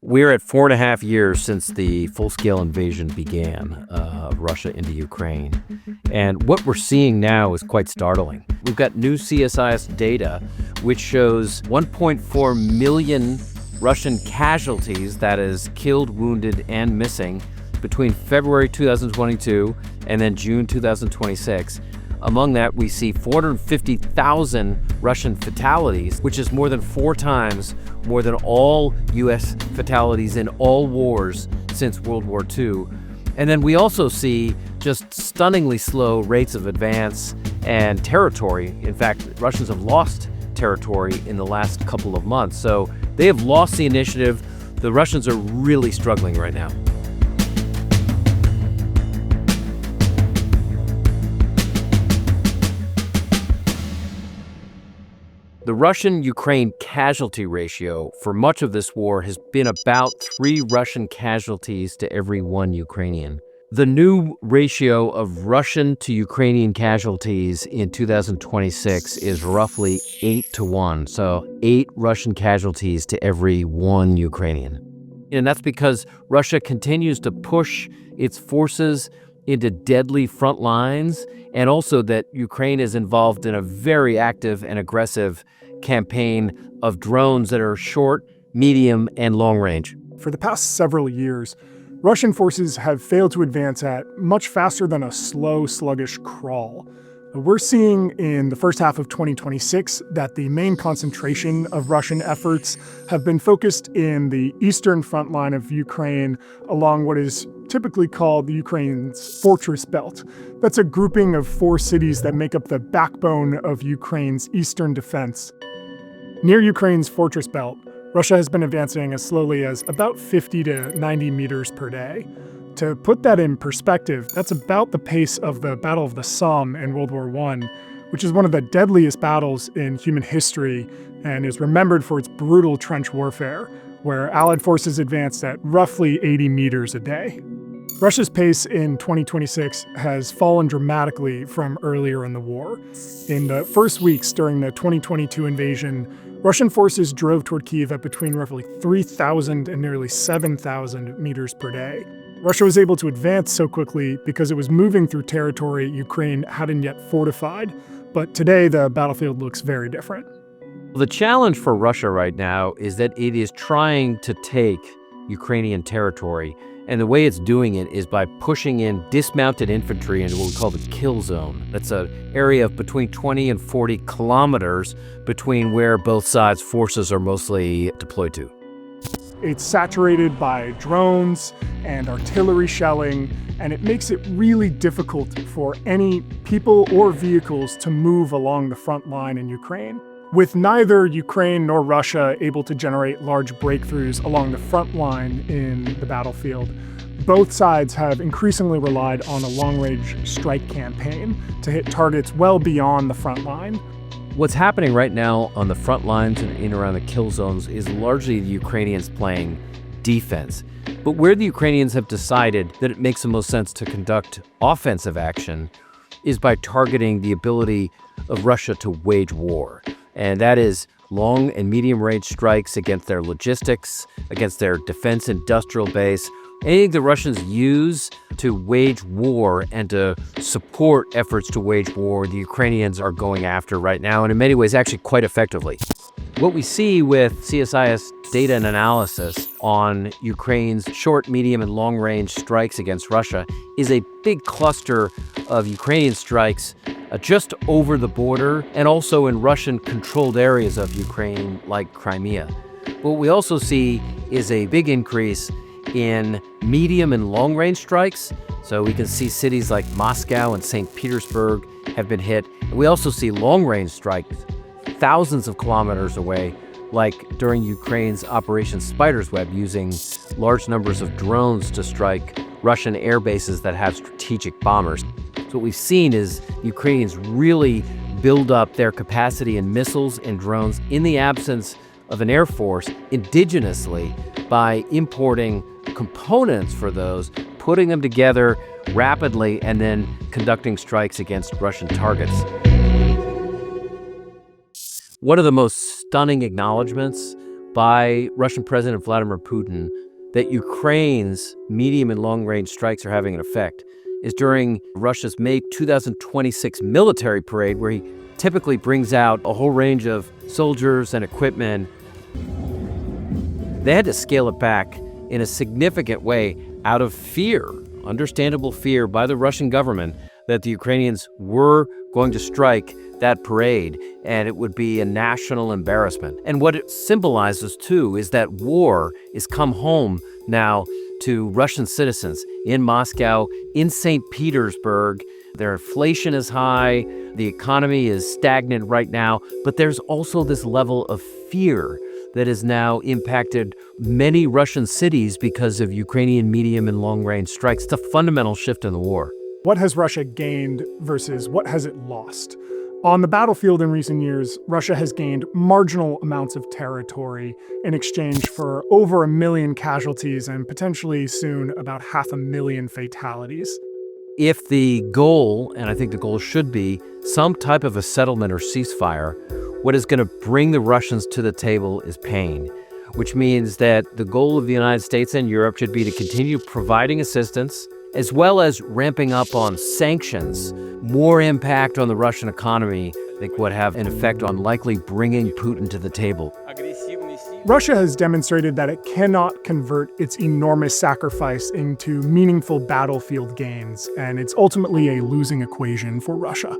We're at 4.5 years since the full-scale invasion began of Russia into Ukraine. And what we're seeing now is quite startling. We've got new CSIS data, which shows 1.4 million Russian casualties, that is, killed, wounded, and missing, between February 2022 and then June 2026. Among that, we see 450,000 Russian fatalities, which is more than 4 times more than all U.S. fatalities in all wars since World War II. And then we also see just stunningly slow rates of advance and territory. In fact, Russians have lost territory in the last couple of months. So they have lost the initiative. The Russians are really struggling right now. The Russian-Ukraine casualty ratio for much of this war has been about 3 Russian casualties to every 1 Ukrainian. The new ratio of Russian to Ukrainian casualties in 2026 is roughly 8-to-1, so 8 Russian casualties to every 1 Ukrainian. And that's because Russia continues to push its forces into deadly front lines, and also that Ukraine is involved in a very active and aggressive campaign of drones that are short, medium, and long range. For the past several years, Russian forces have failed to advance at much faster than a slow, sluggish crawl. We're seeing in the first half of 2026 that the main concentration of Russian efforts have been focused in the eastern front line of Ukraine along what is typically called Ukraine's fortress belt. That's a grouping of 4 cities that make up the backbone of Ukraine's eastern defense. Near Ukraine's fortress belt, Russia has been advancing as slowly as about 50 to 90 meters per day. To put that in perspective, that's about the pace of the Battle of the Somme in World War I, which is one of the deadliest battles in human history and is remembered for its brutal trench warfare, where Allied forces advanced at roughly 80 meters a day. Russia's pace in 2026 has fallen dramatically from earlier in the war. In the first weeks during the 2022 invasion, Russian forces drove toward Kyiv at between roughly 3,000 and nearly 7,000 meters per day. Russia was able to advance so quickly because it was moving through territory Ukraine hadn't yet fortified, but today the battlefield looks very different. The challenge for Russia right now is that it is trying to take Ukrainian territory, and the way it's doing it is by pushing in dismounted infantry into what we call the kill zone. That's an area of between 20 and 40 kilometers between where both sides' forces are mostly deployed to. It's saturated by drones and artillery shelling, and it makes it really difficult for any people or vehicles to move along the front line in Ukraine. With neither Ukraine nor Russia able to generate large breakthroughs along the front line in the battlefield, both sides have increasingly relied on a long-range strike campaign to hit targets well beyond the front line. What's happening right now on the front lines and in around the kill zones is largely the Ukrainians playing defense. But where the Ukrainians have decided that it makes the most sense to conduct offensive action is by targeting the ability of Russia to wage war. And that is long and medium range strikes against their logistics, against their defense industrial base, anything the Russians use to wage war and to support efforts to wage war, the Ukrainians are going after right now, and in many ways actually quite effectively. What we see with CSIS data and analysis on Ukraine's short, medium, and long-range strikes against Russia is a big cluster of Ukrainian strikes just over the border and also in Russian-controlled areas of Ukraine, like Crimea. What we also see is a big increase in medium and long-range strikes. So we can see cities like Moscow and St. Petersburg have been hit. We also see long-range strikes thousands of kilometers away, like during Ukraine's Operation Spider's Web, using large numbers of drones to strike Russian air bases that have strategic bombers. So what we've seen is Ukrainians really build up their capacity in missiles and drones in the absence of an air force indigenously by importing components for those, putting them together rapidly, and then conducting strikes against Russian targets. One of the most stunning acknowledgments by Russian President Vladimir Putin that Ukraine's medium and long-range strikes are having an effect is during Russia's May 2026 military parade, where he typically brings out a whole range of soldiers and equipment. They had to scale it back in a significant way out of fear, understandable fear by the Russian government that the Ukrainians were going to strike that parade and it would be a national embarrassment. And what it symbolizes, too, is that war is come home now to Russian citizens in Moscow, in St. Petersburg. Their inflation is high, the economy is stagnant right now, but there's also this level of fear that has now impacted many Russian cities because of Ukrainian medium and long-range strikes. It's a fundamental shift in the war. What has Russia gained versus what has it lost? On the battlefield in recent years, Russia has gained marginal amounts of territory in exchange for over 1 million casualties and potentially soon about 500,000 fatalities. If the goal, and I think the goal should be, some type of a settlement or ceasefire, what is going to bring the Russians to the table is pain, which means that the goal of the United States and Europe should be to continue providing assistance, as well as ramping up on sanctions. More impact on the Russian economy, I think, would have an effect on likely bringing Putin to the table. Russia has demonstrated that it cannot convert its enormous sacrifice into meaningful battlefield gains, and it's ultimately a losing equation for Russia.